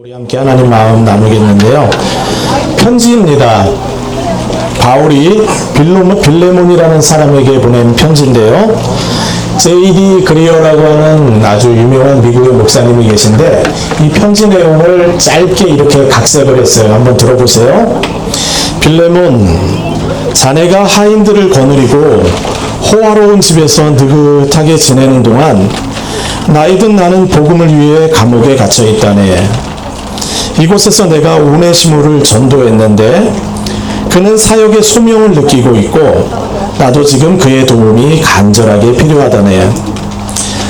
우리 함께 하나님 마음 나누겠는데요. 편지입니다. 바울이 빌레몬이라는 사람에게 보낸 편지인데요. J.D. 그리어라고 하는 아주 유명한 미국의 목사님이 계신데 이 편지 내용을 짧게 이렇게 각색을 했어요. 한번 들어보세요. 빌레몬, 자네가 하인들을 거느리고 호화로운 집에서 느긋하게 지내는 동안 나이든 나는 복음을 위해 감옥에 갇혀 있다네. 이곳에서 내가 오네시모를 전도했는데 그는 사역의 소명을 느끼고 있고 나도 지금 그의 도움이 간절하게 필요하다네.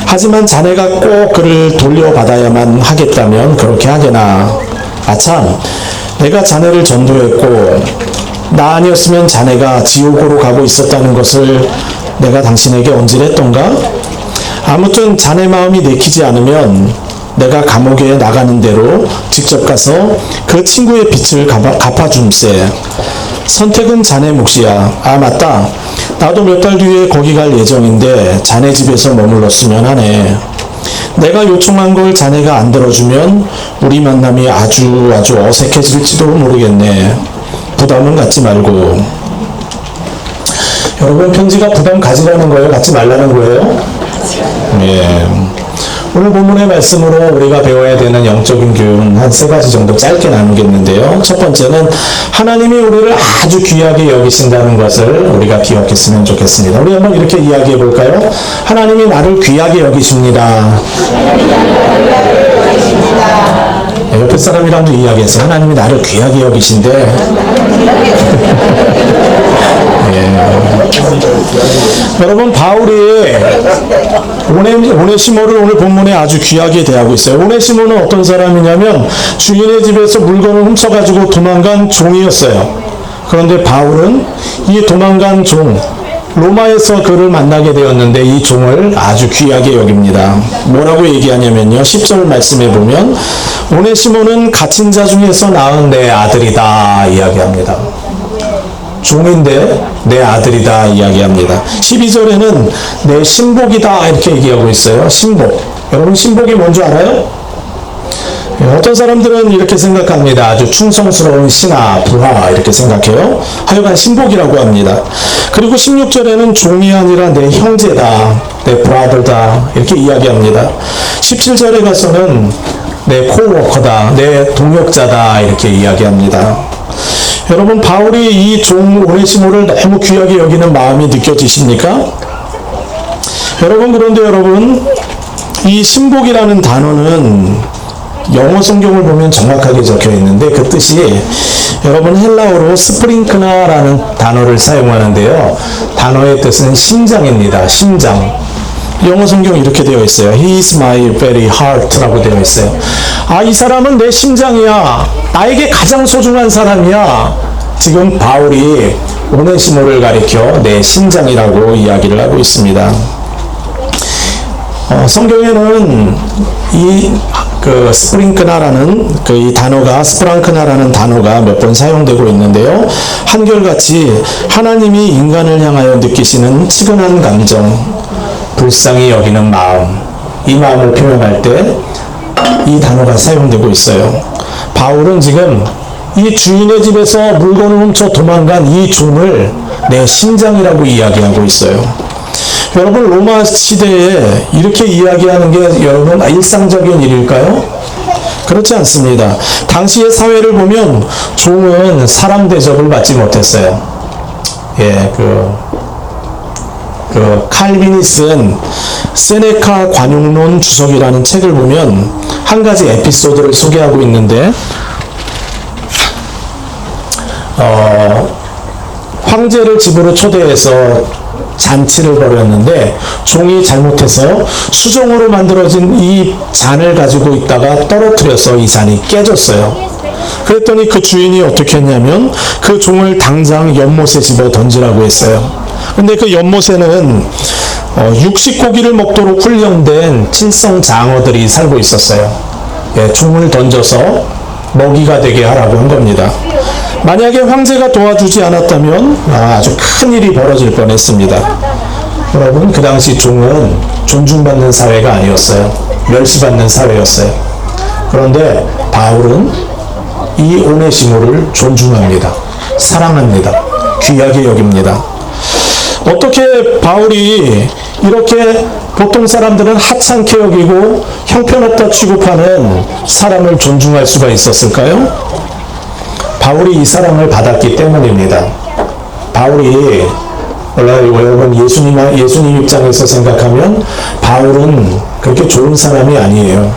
하지만 자네가 꼭 그를 돌려받아야만 하겠다면 그렇게 하게나. 아참, 내가 자네를 전도했고 나 아니었으면 자네가 지옥으로 가고 있었다는 것을 내가 당신에게 언질했던가? 아무튼 자네 마음이 내키지 않으면 내가 감옥에 나가는 대로 직접 가서 그 친구의 빚을 갚아줌세. 선택은 자네 몫이야. 아 맞다. 나도 몇 달 뒤에 거기 갈 예정인데 자네 집에서 머물렀으면 하네. 내가 요청한 걸 자네가 안 들어주면 우리 만남이 아주 어색해질지도 모르겠네. 부담은 갖지 말고. 여러분, 편지가 부담 가지라는 거예요? 갖지 말라는 거예요? 예. 오늘 본문의 말씀으로 우리가 배워야 되는 영적인 교훈 한 3가지 정도 짧게 나누겠는데요. 첫 번째는 하나님이 우리를 아주 귀하게 여기신다는 것을 우리가 기억했으면 좋겠습니다. 우리 한번 이렇게 이야기해 볼까요? 하나님이 나를 귀하게 여기십니다. 네, 옆에 사람이랑도 이야기했어요. 하나님이 나를 귀하게 여기신대. 예. 여러분, 바울이 오네시모를 오늘 본문에 아주 귀하게 대하고 있어요. 오네시모는 어떤 사람이냐면 주인의 집에서 물건을 훔쳐가지고 도망간 종이었어요. 그런데 바울은 이 도망간 종, 로마에서 그를 만나게 되었는데 이 종을 아주 귀하게 여깁니다. 뭐라고 얘기하냐면요. 10절 말씀에 보면 오네시모는 갇힌 자 중에서 낳은 내 아들이다 이야기합니다. 종인데 내 아들이다 이야기합니다. 12절에는 내 신복이다 이렇게 얘기하고 있어요. 신복. 여러분, 신복이 뭔지 알아요? 어떤 사람들은 이렇게 생각합니다. 아주 충성스러운 신하, 부하 이렇게 생각해요. 하여간 신복이라고 합니다. 그리고 16절에는 종이 아니라 내 형제다, 내 브라더다 이렇게 이야기합니다. 17절에 가서는 내 코워커다, 내 동역자다 이렇게 이야기합니다. 여러분, 바울이 이 종 오네시모를 너무 귀하게 여기는 마음이 느껴지십니까? 여러분, 그런데 여러분, 이 신복이라는 단어는 영어 성경을 보면 정확하게 적혀 있는데 그 뜻이 여러분 헬라어로 스프링크나라는 단어를 사용하는데요. 단어의 뜻은 심장입니다. 심장. 영어 성경 이렇게 되어 있어요. He is my very heart라고 되어 있어요. 아, 이 사람은 내 심장이야. 나에게 가장 소중한 사람이야. 지금 바울이 오네시모를 가리켜 내 심장이라고 이야기를 하고 있습니다. 성경에는 스프랑크나라는 이 단어가 스프랑크나라는 단어가 몇 번 사용되고 있는데요. 한결같이 하나님이 인간을 향하여 느끼시는 치근한 감정, 불쌍히 여기는 마음, 이 마음을 표현할 때 이 단어가 사용되고 있어요. 바울은 지금 이 주인의 집에서 물건을 훔쳐 도망간 이 종을 내 심장이라고 이야기하고 있어요. 여러분, 로마 시대에 이렇게 이야기하는 게 여러분 일상적인 일일까요? 그렇지 않습니다. 당시의 사회를 보면 종은 사람 대접을 받지 못했어요. 예, 칼빈이 쓴 세네카 관용론 주석이라는 책을 보면 한 가지 에피소드를 소개하고 있는데 황제를 집으로 초대해서 잔치를 벌였는데 종이 잘못해서 수정으로 만들어진 이 잔을 가지고 있다가 떨어뜨려서 이 잔이 깨졌어요. 그랬더니 그 주인이 어떻게 했냐면 그 종을 당장 연못에 집어 던지라고 했어요. 근데 그 연못에는 육식고기를 먹도록 훈련된 칠성 장어들이 살고 있었어요. 예, 종을 던져서 먹이가 되게 하라고 한 겁니다. 만약에 황제가 도와주지 않았다면 아주 큰 일이 벌어질 뻔했습니다. 여러분, 그 당시 종은 존중받는 사회가 아니었어요. 멸시받는 사회였어요. 그런데 바울은 이 오네시모를 존중합니다. 사랑합니다. 귀하게 여깁니다. 어떻게 바울이 이렇게 보통 사람들은 하찮게 여기고 형편없다 취급하는 사람을 존중할 수가 있었을까요? 바울이 이 사랑을 받았기 때문입니다. 바울이 여러분 예수님 입장에서 생각하면 바울은 그렇게 좋은 사람이 아니에요.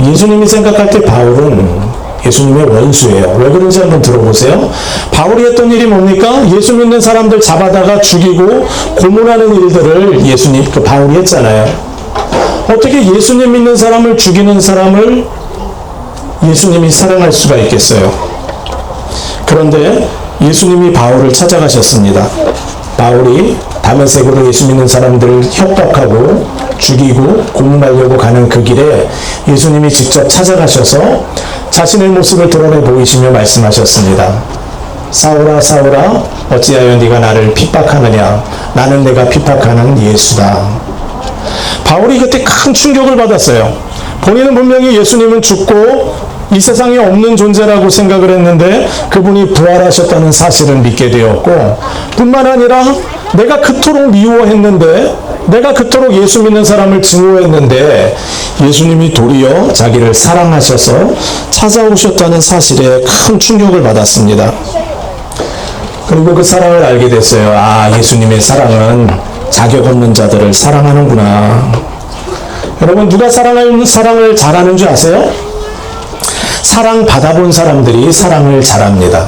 예수님이 생각할 때 바울은 예수님의 원수예요. 왜 그런지 한번 들어보세요. 바울이 했던 일이 뭡니까? 예수 믿는 사람들 잡아다가 죽이고 고문하는 일들을 바울이 했잖아요. 어떻게 예수님 믿는 사람을 죽이는 사람을 예수님이 사랑할 수가 있겠어요? 그런데 예수님이 바울을 찾아가셨습니다. 바울이 다메섹으로 예수 믿는 사람들을 협박하고 죽이고 고문하려고 가는 그 길에 예수님이 직접 찾아가셔서 자신의 모습을 드러내 보이시며 말씀하셨습니다. 사울아 사울아 어찌하여 네가 나를 핍박하느냐. 나는 내가 핍박하는 예수다. 바울이 그때 큰 충격을 받았어요. 본인은 분명히 예수님은 죽고 이 세상에 없는 존재라고 생각을 했는데 그분이 부활하셨다는 사실을 믿게 되었고, 뿐만 아니라 내가 그토록 미워했는데, 내가 그토록 예수 믿는 사람을 증오했는데 예수님이 도리어 자기를 사랑하셔서 찾아오셨다는 사실에 큰 충격을 받았습니다. 그리고 그 사랑을 알게 됐어요. 아, 예수님의 사랑은 자격 없는 자들을 사랑하는구나. 여러분, 누가 사랑을 잘하는 줄 아세요? 사랑 받아본 사람들이 사랑을 잘합니다.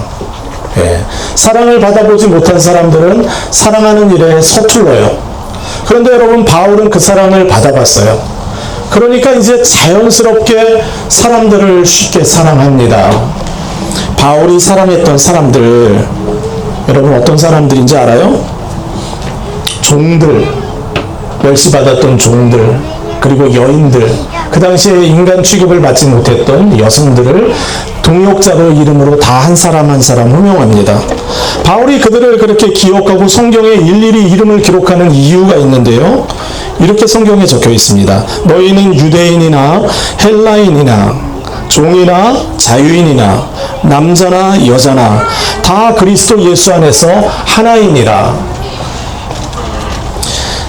예. 사랑을 받아보지 못한 사람들은 사랑하는 일에 서툴러요. 그런데 여러분, 바울은 그 사랑을 받아봤어요. 그러니까 이제 자연스럽게 사람들을 쉽게 사랑합니다. 바울이 사랑했던 사람들, 여러분 어떤 사람들인지 알아요? 종들, 멸시받았던 종들, 그리고 여인들, 그 당시에 인간 취급을 받지 못했던 여성들을 동역자로 이름으로 다 한 사람 한 사람 호명합니다. 바울이 그들을 그렇게 기억하고 성경에 일일이 이름을 기록하는 이유가 있는데요. 이렇게 성경에 적혀 있습니다. 너희는 유대인이나 헬라인이나 종이나 자유인이나 남자나 여자나 다 그리스도 예수 안에서 하나이니라.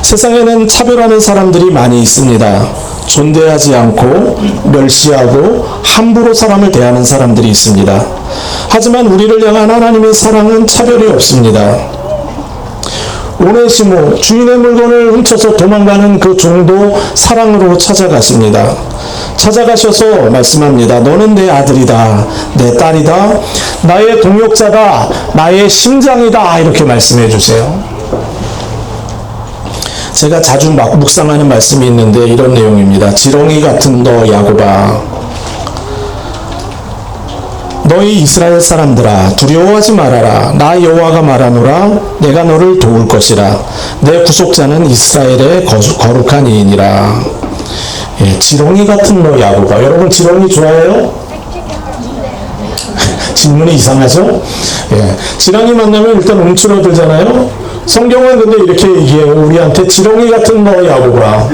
세상에는 차별하는 사람들이 많이 있습니다. 존대하지 않고 멸시하고 함부로 사람을 대하는 사람들이 있습니다. 하지만 우리를 향한 하나님의 사랑은 차별이 없습니다. 오네시모, 주인의 물건을 훔쳐서 도망가는 그 종도 사랑으로 찾아가십니다. 찾아가셔서 말씀합니다. 너는 내 아들이다, 내 딸이다, 나의 동역자다, 나의 심장이다, 이렇게 말씀해 주세요. 제가 자주 묵상하는 말씀이 있는데 이런 내용입니다. 지렁이 같은 너 야곱아, 너희 이스라엘 사람들아, 두려워하지 말아라. 나 여호와가 말하노라. 내가 너를 도울 것이라. 내 구속자는 이스라엘의 거룩한 이인이라. 예, 지렁이 같은 너 야곱아. 여러분, 지렁이 좋아해요? 질문이 이상하죠? 예, 지렁이 만나면 일단 움츠러들잖아요. 성경은 근데 이렇게 얘기해요. 우리한테 지렁이 같은 너 야곱아.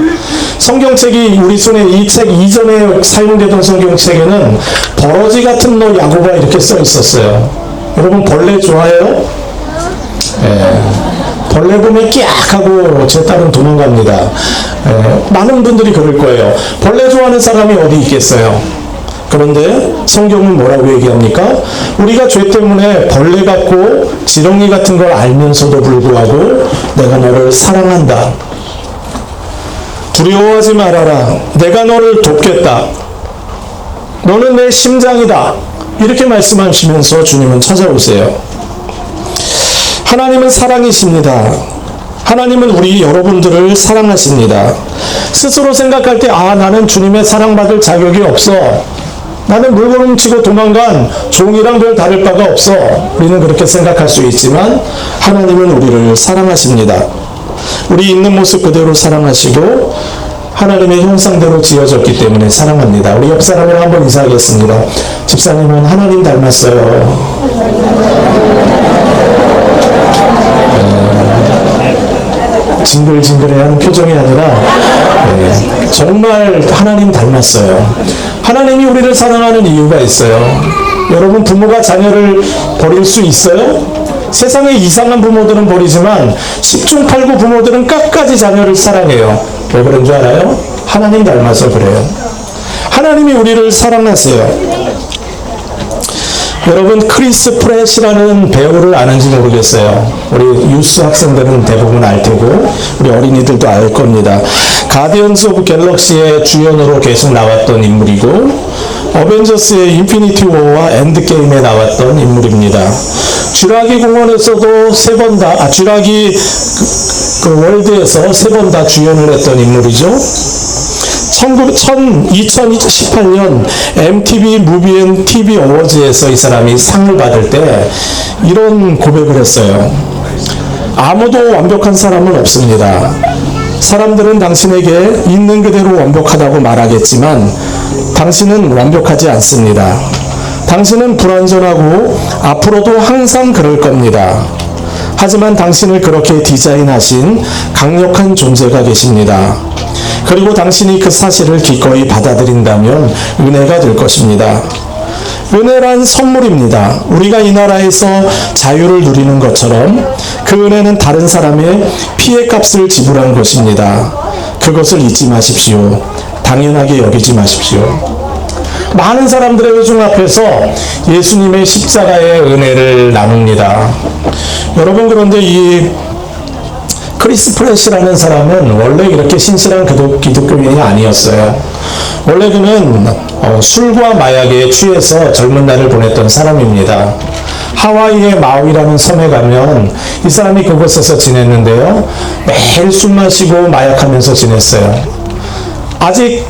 성경책이 우리 손에 이 책 이전에 사용되던 성경책에는 버러지 같은 너 야곱아 이렇게 써 있었어요. 여러분, 벌레 좋아해요? 예. 벌레 보면 끼악 하고 제 딸은 도망갑니다. 예. 많은 분들이 그럴 거예요. 벌레 좋아하는 사람이 어디 있겠어요? 그런데 성경은 뭐라고 얘기합니까? 우리가 죄 때문에 벌레 같고 지렁이 같은 걸 알면서도 불구하고 내가 너를 사랑한다. 두려워하지 말아라. 내가 너를 돕겠다. 너는 내 심장이다. 이렇게 말씀하시면서 주님은 찾아오세요. 하나님은 사랑이십니다. 하나님은 우리 여러분들을 사랑하십니다. 스스로 생각할 때 나는 주님의 사랑받을 자격이 없어. 나는 물건 훔치고 도망간 종이랑 별 다를 바가 없어. 우리는 그렇게 생각할 수 있지만 하나님은 우리를 사랑하십니다. 우리 있는 모습 그대로 사랑하시고 하나님의 형상대로 지어졌기 때문에 사랑합니다. 우리 옆 사람이랑 한번 인사하겠습니다. 집사님은 하나님 닮았어요. 징글징글해하는 표정이 아니라 정말 하나님 닮았어요. 하나님이 우리를 사랑하는 이유가 있어요. 여러분, 부모가 자녀를 버릴 수 있어요? 세상에 이상한 부모들은 버리지만 10중 8구 부모들은 끝까지 자녀를 사랑해요. 왜 그런 줄 알아요? 하나님 닮아서 그래요. 하나님이 우리를 사랑하세요. 여러분, 크리스 프렛이라는 배우를 아는지 모르겠어요. 우리 유스 학생들은 대부분 알 테고 우리 어린이들도 알 겁니다. 가디언즈 오브 갤럭시의 주연으로 계속 나왔던 인물이고 어벤져스의 인피니티 워와 엔드게임에 나왔던 인물입니다. 쥐라기 공원에서도 쥐라기 그 월드에서 3번 다 주연을 했던 인물이죠. 2018년 MTV 무비 앤 TV 어워즈에서 이 사람이 상을 받을 때 이런 고백을 했어요. 아무도 완벽한 사람은 없습니다. 사람들은 당신에게 있는 그대로 완벽하다고 말하겠지만 당신은 완벽하지 않습니다. 당신은 불완전하고 앞으로도 항상 그럴 겁니다. 하지만 당신을 그렇게 디자인하신 강력한 존재가 계십니다. 그리고 당신이 그 사실을 기꺼이 받아들인다면 은혜가 될 것입니다. 은혜란 선물입니다. 우리가 이 나라에서 자유를 누리는 것처럼 그 은혜는 다른 사람의 피해값을 지불한 것입니다. 그것을 잊지 마십시오. 당연하게 여기지 마십시오. 많은 사람들의 회중 앞에서 예수님의 십자가의 은혜를 나눕니다. 여러분, 그런데 이 크리스 프렛이라는 사람은 원래 이렇게 신실한 기독교인이 아니었어요. 원래 그는 술과 마약에 취해서 젊은 날을 보냈던 사람입니다. 하와이의 마우이라는 섬에 가면 이 사람이 그곳에서 지냈는데요. 매일 술 마시고 마약하면서 지냈어요. 아직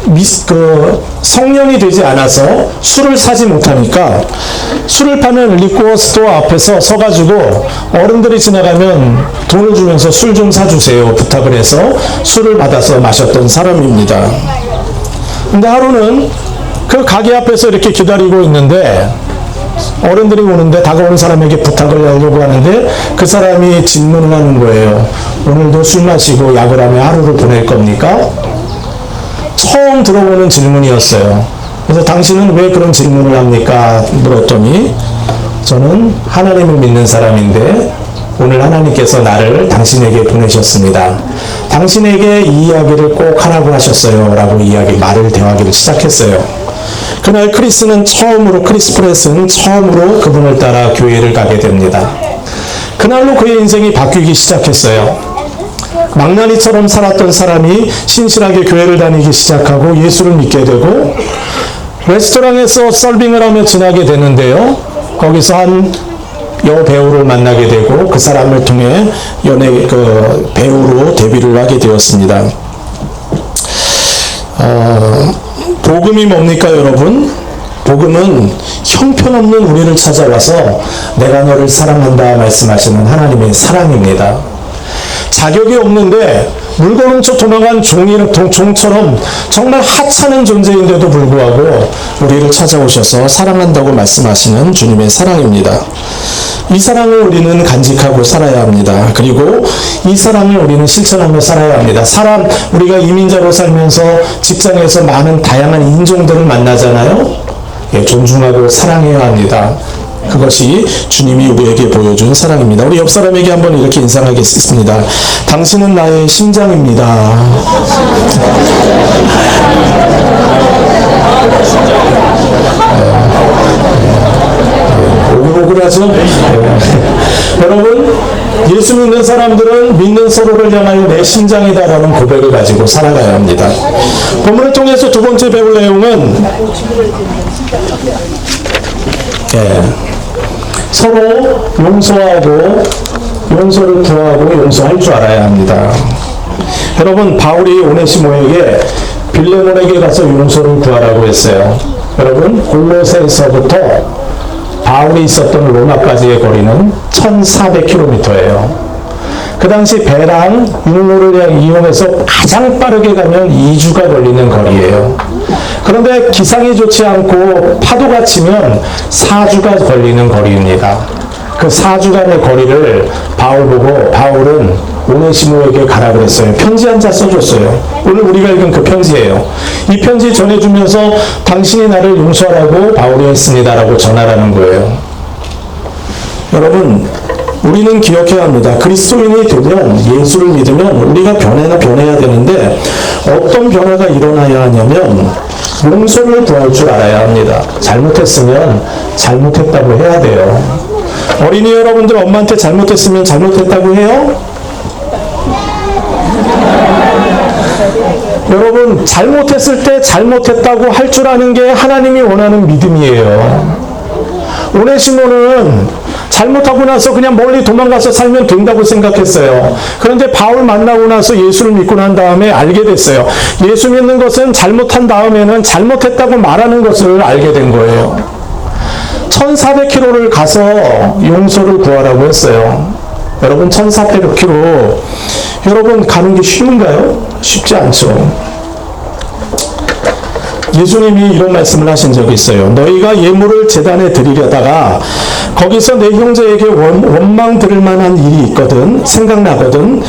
성년이 되지 않아서 술을 사지 못하니까 술을 파는 리코어 스토어 앞에서 서가지고 어른들이 지나가면 돈을 주면서 술 좀 사주세요 부탁을 해서 술을 받아서 마셨던 사람입니다. 근데 하루는 그 가게 앞에서 이렇게 기다리고 있는데 어른들이 오는데 다가오는 사람에게 부탁을 하려고 하는데 그 사람이 질문을 하는 거예요. 오늘도 술 마시고 약을 하며 하루를 보낼 겁니까? 처음 들어보는 질문이었어요. 그래서 당신은 왜 그런 질문을 합니까? 물었더니 저는 하나님을 믿는 사람인데 오늘 하나님께서 나를 당신에게 보내셨습니다. 당신에게 이 이야기를 꼭 하라고 하셨어요. 라고 대화기를 시작했어요. 그날 크리스 프렛은 처음으로 그분을 따라 교회를 가게 됩니다. 그날로 그의 인생이 바뀌기 시작했어요. 망나니처럼 살았던 사람이 신실하게 교회를 다니기 시작하고 예수를 믿게 되고 레스토랑에서 서빙을 하며 지나게 되는데요. 거기서 한 여배우를 만나게 되고 그 사람을 통해 배우로 데뷔를 하게 되었습니다. 복음이 뭡니까, 여러분? 복음은 형편없는 우리를 찾아와서 내가 너를 사랑한다 말씀하시는 하나님의 사랑입니다. 자격이 없는데 물건 훔쳐 도망간 종처럼 정말 하찮은 존재인데도 불구하고 우리를 찾아오셔서 사랑한다고 말씀하시는 주님의 사랑입니다. 이 사랑을 우리는 간직하고 살아야 합니다. 그리고 이 사랑을 우리는 실천하며 살아야 합니다. 우리가 이민자로 살면서 직장에서 많은 다양한 인종들을 만나잖아요. 존중하고 사랑해야 합니다. 그것이 주님이 우리에게 보여준 사랑입니다. 우리 옆 사람에게 한번 이렇게 인사하겠습니다. 당신은 나의 심장입니다. 오글오글하죠? 여러분, 예수 믿는 사람들은 믿는 서로를 향하여 내 심장이다라는 고백을 가지고 살아가야 합니다. 본문을 통해서 두 번째 배울 내용은 서로 용서하고 용서를 구하고 용서할 줄 알아야 합니다. 여러분, 바울이 오네시모에게 빌레몬에게 가서 용서를 구하라고 했어요. 여러분, 골로새에서부터 바울이 있었던 로마까지의 거리는 1400km예요. 그 당시 배랑 육로를 이용해서 가장 빠르게 가면 2주가 걸리는 거리예요. 그런데 기상이 좋지 않고 파도가 치면 4주가 걸리는 거리입니다. 그 4주간의 거리를 바울은 오네시모에게 가라 그랬어요. 편지 한 자 써줬어요. 오늘 우리가 읽은 그 편지예요. 이 편지 전해주면서 당신이 나를 용서하라고 바울이 했습니다라고 전하라는 거예요. 여러분, 우리는 기억해야 합니다. 그리스도인이 되면, 예수를 믿으면 우리가 변해야 되는데 어떤 변화가 일어나야 하냐면 용서를 구할 줄 알아야 합니다. 잘못했으면 잘못했다고 해야 돼요. 어린이 여러분들, 엄마한테 잘못했으면 잘못했다고 해요? 여러분, 잘못했을 때 잘못했다고 할 줄 아는 게 하나님이 원하는 믿음이에요. 오네시모는 잘못하고 나서 그냥 멀리 도망가서 살면 된다고 생각했어요. 그런데 바울 만나고 나서 예수를 믿고 난 다음에 알게 됐어요. 예수 믿는 것은 잘못한 다음에는 잘못했다고 말하는 것을 알게 된 거예요. 1400km를 가서 용서를 구하라고 했어요. 여러분, 1400km 여러분 가는 게 쉬운가요? 쉽지 않죠. 예수님이 이런 말씀을 하신 적이 있어요. 너희가 예물을 제단에 드리려다가 거기서 내 형제에게 원망 들을 만한 일이 있거든, 생각나거든,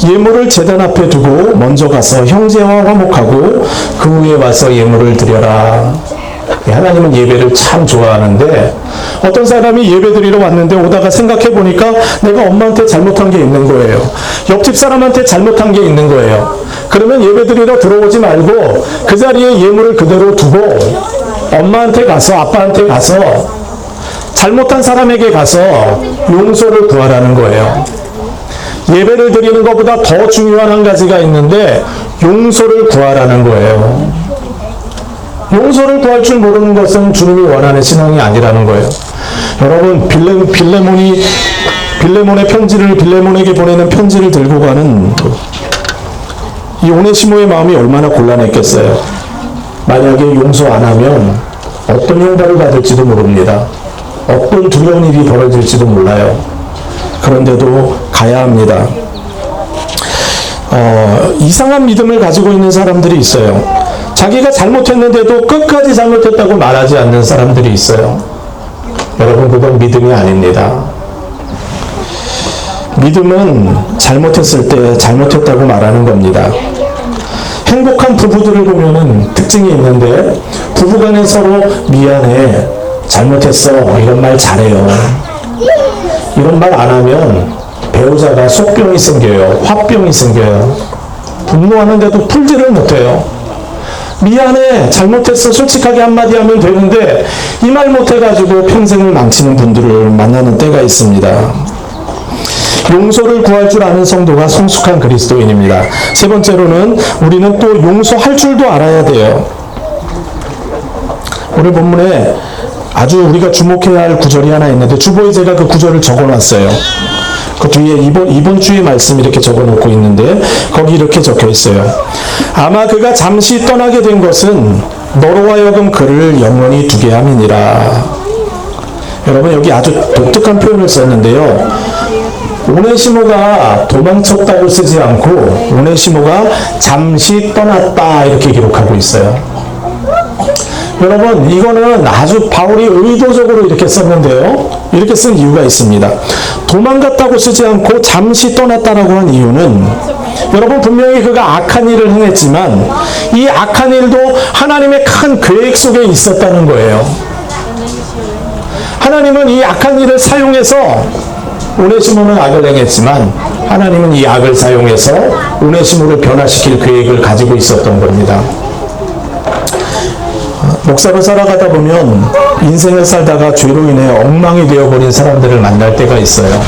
예물을 제단 앞에 두고 먼저 가서 형제와 화목하고 그 후에 와서 예물을 드려라. 하나님은 예배를 참 좋아하는데 어떤 사람이 예배 드리러 왔는데 오다가 생각해 보니까 내가 엄마한테 잘못한 게 있는 거예요. 옆집 사람한테 잘못한 게 있는 거예요. 그러면 예배 드리러 들어오지 말고 그 자리에 예물을 그대로 두고 엄마한테 가서, 아빠한테 가서, 잘못한 사람에게 가서 용서를 구하라는 거예요. 예배를 드리는 것보다 더 중요한 한 가지가 있는데 용서를 구하라는 거예요. 용서를 구할 줄 모르는 것은 주님이 원하는 신앙이 아니라는 거예요. 여러분, 빌레몬에게 보내는 편지를 들고 가는 이 오네시모의 마음이 얼마나 곤란했겠어요. 만약에 용서 안 하면 어떤 형벌을 받을지도 모릅니다. 어떤 두려운 일이 벌어질지도 몰라요. 그런데도 가야 합니다. 이상한 믿음을 가지고 있는 사람들이 있어요. 자기가 잘못했는데도 끝까지 잘못했다고 말하지 않는 사람들이 있어요. 여러분, 그건 믿음이 아닙니다. 믿음은 잘못했을 때 잘못했다고 말하는 겁니다. 행복한 부부들을 보면은 특징이 있는데 부부간에 서로 미안해, 잘못했어, 이런 말 잘해요. 이런 말 안 하면 배우자가 속병이 생겨요. 화병이 생겨요. 분노하는데도 풀지를 못해요. 미안해, 잘못했어, 솔직하게 한마디 하면 되는데 이 말 못해가지고 평생을 망치는 분들을 만나는 때가 있습니다. 용서를 구할 줄 아는 성도가 성숙한 그리스도인입니다. 세 번째로는 우리는 또 용서할 줄도 알아야 돼요. 오늘 본문에 아주 우리가 주목해야 할 구절이 하나 있는데 주보에 제가 그 구절을 적어놨어요. 그 뒤에 이번 주의 말씀 이렇게 적어놓고 있는데 거기 이렇게 적혀 있어요. 아마 그가 잠시 떠나게 된 것은 너로 하여금 그를 영원히 두게 함이니라. 여러분, 여기 아주 독특한 표현을 썼는데요. 오네시모가 도망쳤다고 쓰지 않고 오네시모가 잠시 떠났다 이렇게 기록하고 있어요. 여러분, 이거는 아주 바울이 의도적으로 이렇게 썼는데요. 이렇게 쓴 이유가 있습니다. 도망갔다고 쓰지 않고 잠시 떠났다라고 한 이유는 여러분, 분명히 그가 악한 일을 행했지만 이 악한 일도 하나님의 큰 계획 속에 있었다는 거예요. 하나님은 이 악한 일을 사용해서 오네시모는 악을 행했지만 하나님은 이 악을 사용해서 오네시모를 변화시킬 계획을 가지고 있었던 겁니다. 목사로 살아가다 보면 인생을 살다가 죄로 인해 엉망이 되어버린 사람들을 만날 때가 있어요.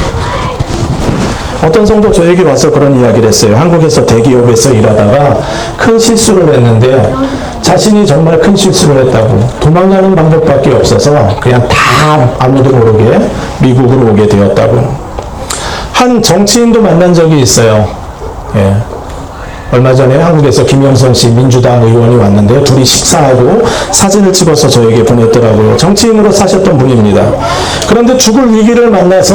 어떤 성도 저에게 와서 그런 이야기를 했어요. 한국에서 대기업에서 일하다가 큰 실수를 했는데 자신이 정말 큰 실수를 했다고, 도망가는 방법밖에 없어서 그냥 다 아무도 모르게 미국으로 오게 되었다고. 한 정치인도 만난 적이 있어요. 예. 얼마 전에 한국에서 김영선 씨 민주당 의원이 왔는데 둘이 식사하고 사진을 찍어서 저에게 보냈더라고요. 정치인으로 사셨던 분입니다. 그런데 죽을 위기를 만나서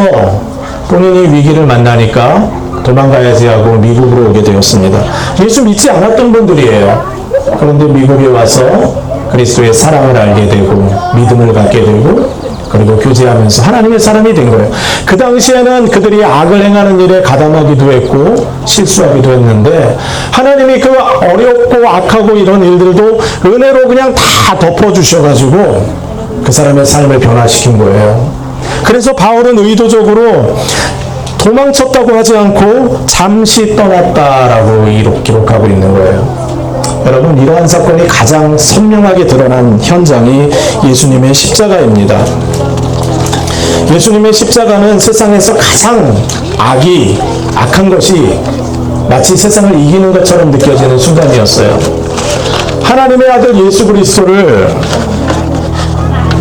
본인이 위기를 만나니까 도망가야지 하고 미국으로 오게 되었습니다. 예수 믿지 않았던 분들이에요. 그런데 미국에 와서 그리스도의 사랑을 알게 되고 믿음을 갖게 되고 그리고 교제하면서 하나님의 사람이 된 거예요. 그 당시에는 그들이 악을 행하는 일에 가담하기도 했고 실수하기도 했는데 하나님이 그 어렵고 악하고 이런 일들도 은혜로 그냥 다 덮어주셔가지고 그 사람의 삶을 변화시킨 거예요. 그래서 바울은 의도적으로 도망쳤다고 하지 않고 잠시 떠났다라고 기록하고 있는 거예요. 여러분, 이러한 사건이 가장 선명하게 드러난 현장이 예수님의 십자가입니다. 예수님의 십자가는 세상에서 가장 악한 것이 마치 세상을 이기는 것처럼 느껴지는 순간이었어요. 하나님의 아들 예수 그리스도를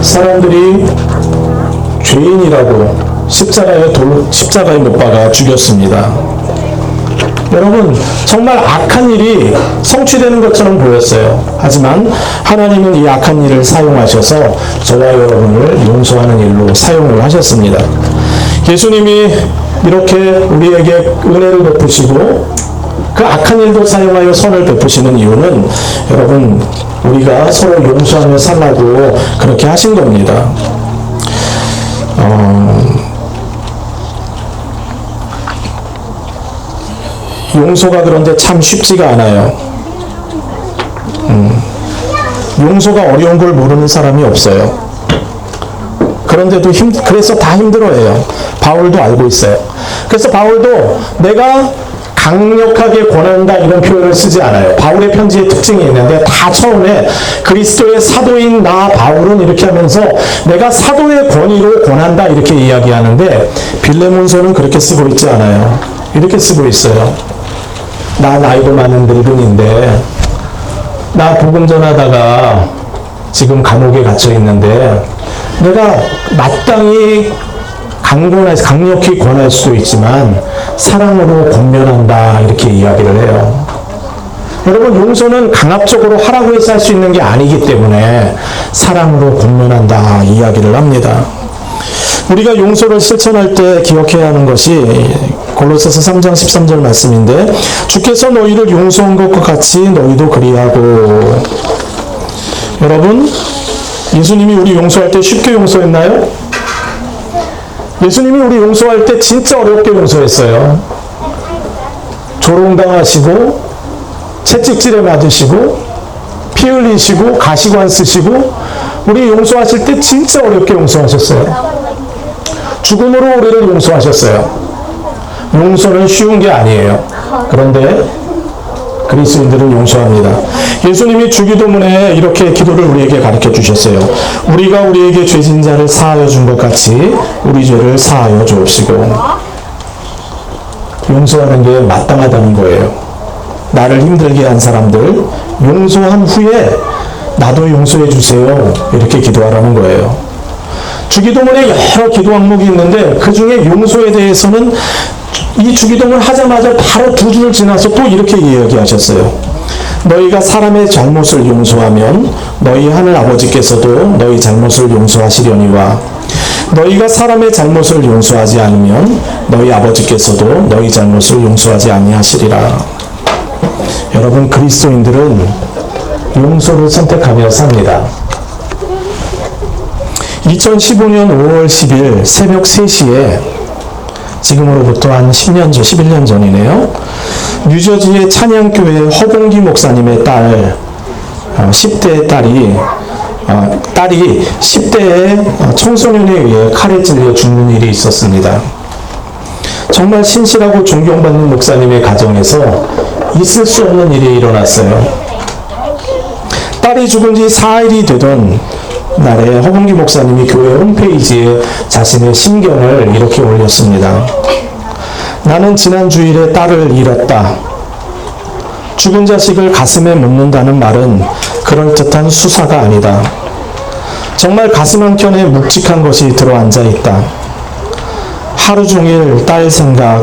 사람들이 죄인이라고 십자가에 못 박아 죽였습니다. 여러분, 정말 악한 일이 성취되는 것처럼 보였어요. 하지만 하나님은 이 악한 일을 사용하셔서 저와 여러분을 용서하는 일로 사용을 하셨습니다. 예수님이 이렇게 우리에게 은혜를 베푸시고 그 악한 일도 사용하여 선을 베푸시는 이유는 여러분, 우리가 서로 용서하며 살라고 그렇게 하신 겁니다. 용서가 그런데 참 쉽지가 않아요. 용서가 어려운 걸 모르는 사람이 없어요. 그런데도 그래서 다 힘들어해요. 바울도 알고 있어요. 그래서 바울도 내가 강력하게 권한다 이런 표현을 쓰지 않아요. 바울의 편지의 특징이 있는데 다 처음에 그리스도의 사도인 나 바울은 이렇게 하면서 내가 사도의 권위로 권한다 이렇게 이야기하는데 빌레몬서는 그렇게 쓰고 있지 않아요. 이렇게 쓰고 있어요. 나 나이도 많은 늙은인데 나 복음 전하다가 지금 감옥에 갇혀 있는데 내가 마땅히 강력히 권할 수도 있지만 사랑으로 권면한다 이렇게 이야기를 해요. 여러분, 용서는 강압적으로 하라고 해서 할 수 있는 게 아니기 때문에 사랑으로 권면한다 이야기를 합니다. 우리가 용서를 실천할 때 기억해야 하는 것이 골로새서 3장 13절 말씀인데 주께서 너희를 용서한 것과 같이 너희도 그리하고. 여러분, 예수님이 우리 용서할 때 쉽게 용서했나요? 예수님이 우리 용서할 때 진짜 어렵게 용서했어요. 조롱당하시고 채찍질에 맞으시고 피 흘리시고 가시관 쓰시고 우리 용서하실 때 진짜 어렵게 용서하셨어요. 죽음으로 우리를 용서하셨어요. 용서는 쉬운 게 아니에요. 그런데 그리스도인들을 용서합니다. 예수님이 주기도문에 이렇게 기도를 우리에게 가르쳐 주셨어요. 우리가 우리에게 죄진 자를 사하여 준 것 같이 우리 죄를 사하여 주옵시고. 용서하는 게 마땅하다는 거예요. 나를 힘들게 한 사람들 용서한 후에 나도 용서해 주세요. 이렇게 기도하라는 거예요. 주기도문에 여러 기도 항목이 있는데 그 중에 용서에 대해서는 이 주기도문 하자마자 바로 2줄 지나서 또 이렇게 이야기하셨어요. 너희가 사람의 잘못을 용서하면 너희 하늘 아버지께서도 너희 잘못을 용서하시려니와 너희가 사람의 잘못을 용서하지 않으면 너희 아버지께서도 너희 잘못을 용서하지 아니하시리라. 여러분, 그리스도인들은 용서를 선택하며 삽니다. 2015년 5월 10일 새벽 3시에 지금으로부터 한 10년 전, 11년 전이네요. 뉴저지의 찬양교회 허봉기 목사님의 딸, 10대 딸이 10대의 청소년에 의해 칼에 찔려 죽는 일이 있었습니다. 정말 신실하고 존경받는 목사님의 가정에서 있을 수 없는 일이 일어났어요. 딸이 죽은 지 4일이 되던 날에 허봉기 목사님이 교회 홈페이지에 자신의 심경을 이렇게 올렸습니다. 나는 지난 주일에 딸을 잃었다. 죽은 자식을 가슴에 묻는다는 말은 그럴듯한 수사가 아니다. 정말 가슴 한켠에 묵직한 것이 들어앉아 있다. 하루 종일 딸 생각,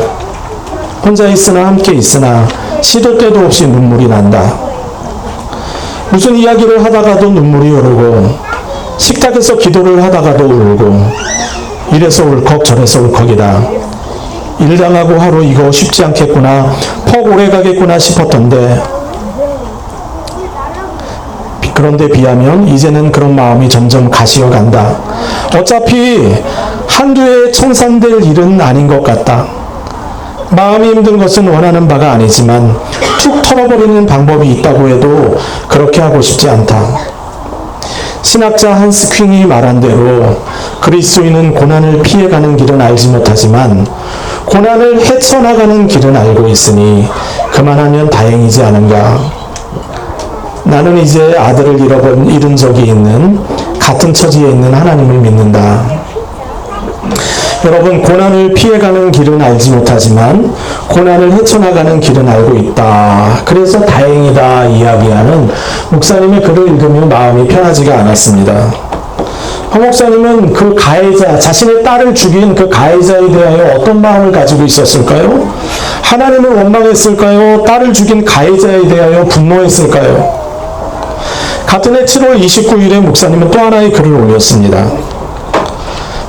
혼자 있으나 함께 있으나 시도 때도 없이 눈물이 난다. 무슨 이야기를 하다가도 눈물이 흐르고 식탁에서 기도를 하다가도 울고 이래서 울컥 저래서 울컥이다. 일 당하고 하루 이거 쉽지 않겠구나, 퍽 오래 가겠구나 싶었던데 그런데 비하면 이제는 그런 마음이 점점 가시어 간다. 어차피 한두 해에 청산될 일은 아닌 것 같다. 마음이 힘든 것은 원하는 바가 아니지만 툭 털어버리는 방법이 있다고 해도 그렇게 하고 싶지 않다. 신학자 한스 퀸이 말한 대로 그리스도인은 고난을 피해가는 길은 알지 못하지만 고난을 헤쳐나가는 길은 알고 있으니 그만하면 다행이지 않은가. 나는 이제 아들을 잃은 적이 있는 같은 처지에 있는 하나님을 믿는다. 여러분, 고난을 피해가는 길은 알지 못하지만 고난을 헤쳐나가는 길은 알고 있다. 그래서 다행이다 이야기하는 목사님의 글을 읽으면 마음이 편하지가 않았습니다. 황 목사님은 그 가해자, 자신의 딸을 죽인 그 가해자에 대하여 어떤 마음을 가지고 있었을까요? 하나님을 원망했을까요? 딸을 죽인 가해자에 대하여 분노했을까요? 같은 해 7월 29일에 목사님은 또 하나의 글을 올렸습니다.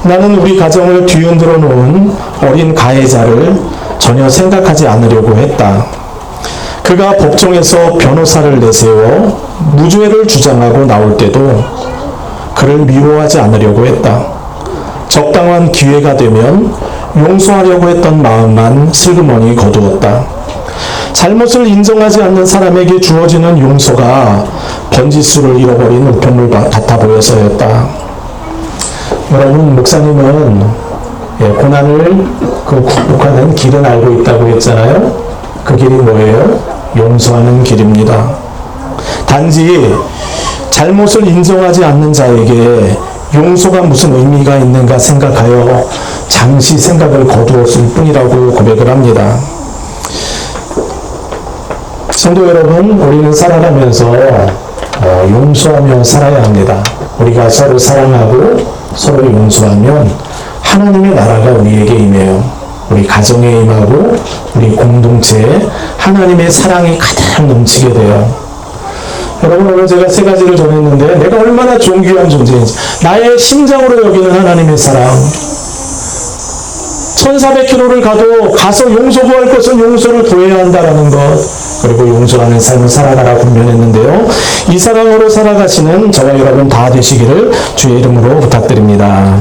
나는 우리 가정을 뒤흔들어 놓은 어린 가해자를 전혀 생각하지 않으려고 했다. 그가 법정에서 변호사를 내세워 무죄를 주장하고 나올 때도 그를 미워하지 않으려고 했다. 적당한 기회가 되면 용서하려고 했던 마음만 슬그머니 거두었다. 잘못을 인정하지 않는 사람에게 주어지는 용서가 번지수를 잃어버린 우편물 같아 보여서였다. 여러분, 목사님은 고난을 극복하는 길은 알고 있다고 했잖아요. 그 길이 뭐예요? 용서하는 길입니다. 단지 잘못을 인정하지 않는 자에게 용서가 무슨 의미가 있는가 생각하여 잠시 생각을 거두었을 뿐이라고 고백을 합니다. 성도 여러분, 우리는 살아가면서 용서하며 살아야 합니다. 우리가 서로 사랑하고 서로 용서하면 하나님의 나라가 우리에게 임해요. 우리 가정에 임하고 우리 공동체에 하나님의 사랑이 가득 넘치게 돼요. 여러분, 오늘 제가 세 가지를 전했는데 내가 얼마나 존귀한 존재인지, 나의 심장으로 여기는 하나님의 사랑, 1400km를 가서 용서 구할 것은 용서를 구해야 한다라는 것, 그리고 용서하는 삶을 살아가라고 분명했는데요. 이 사랑으로 살아가시는 저와 여러분 다 되시기를 주의 이름으로 부탁드립니다.